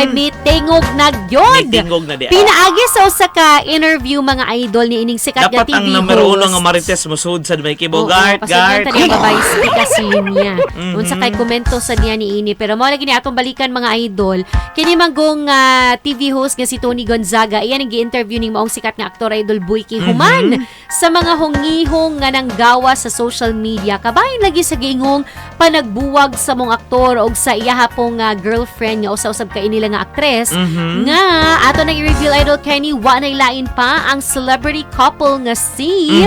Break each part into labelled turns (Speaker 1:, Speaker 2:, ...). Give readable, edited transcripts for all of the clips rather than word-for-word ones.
Speaker 1: May tingog na gyud.
Speaker 2: May tingog na di.
Speaker 1: Pinaagi sa usa ka interview mga idol ni ining sikat nga
Speaker 2: Dapat
Speaker 1: TV
Speaker 2: ang numero 1
Speaker 1: host.
Speaker 2: nga Marites musud sa may kibo.
Speaker 1: Oo,
Speaker 2: Guard.
Speaker 1: pasagyan ta niya babae kasi niya. Unsa kay komento sa niya ni ini, pero mao lagi ni atong balikan mga idol. Kini manggong TV host nga si Tony Gonzaga, iyan ang gi-interview ning maong sikat nga aktor idol Buiki human sa mga hungihong nga nanggawa sa social media. Kabahin lagi sa giingong panagbuwag sa mong aktor og sa iyaha pong girlfriend nga usa-usab kay nila nga aktres nga ato nang i-reveal idol Kenny wa nay lain pa ang celebrity couple nga si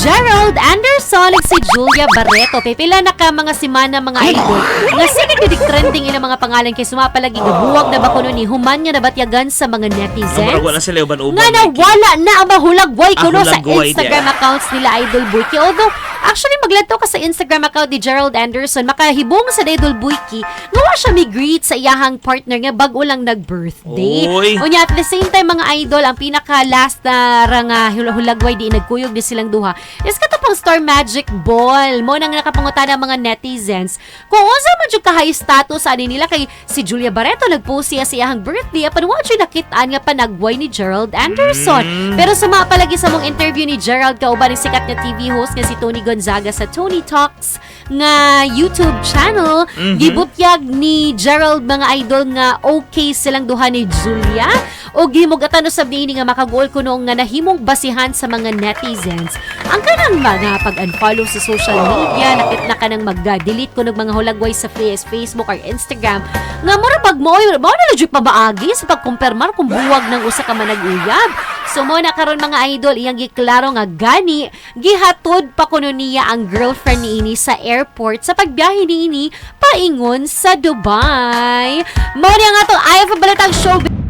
Speaker 1: Gerald Anderson ug si Julia Barreto. Pipila na ka mga simana mga idol nga sige trending ina mga pangalan kay sumapalagi gabuwag na ba kuno ni human nga nabatyagan sa mga netizens.
Speaker 2: Wala sila uban-uban.
Speaker 1: Nga nawala na ang mahulagway kuno sa
Speaker 2: hulagway
Speaker 1: Instagram accounts nila Idol Buiki. Although, actually, magladto ka sa Instagram account ni Gerald Anderson, makahibong sa Idol Buiki, ngawa siya mi-greet sa iyahang partner nga bago lang nag-birthday.
Speaker 2: Oy.
Speaker 1: Unya, at the same time, mga idol, ang pinaka-last na hulagway di nagkuyog di silang duha is katapang Star Magic Ball. Mo nang nakapangutan ng mga netizens. Kung unsa man jud ka high status ani nila kay si Julia Barreto nagpost siya sa iyahang birthday apan wa jud nakitaan nga panagway ni Gerald Anderson. Pero sumapalagi sa mong interview ni Gerald kauban ni sikat nga TV host nga si Tony Gonzaga sa Tony Talks nga YouTube channel, gibutyag ni Gerald mga idol nga okay silang duha ni Julia o gihimugatan usab niini nga makagol kuno nga nahimong basihan sa mga netizens. Ang kanang mga pag-unfollow sa social media, nakit na kanang mag-delete kuno mga hulagway sa Facebook or Instagram nga mura pag mo na jud pabaagi sa pagkumpirmar kung buwag ng usa ka manag-uyab. So mo na karon mga idol iyang giklaro nga gani gihatod pa kuno niya ang girlfriend niini sa airport sa pagbiyahe niini paingon sa Dubai. Mo ni ang ato iFM Balitang Show.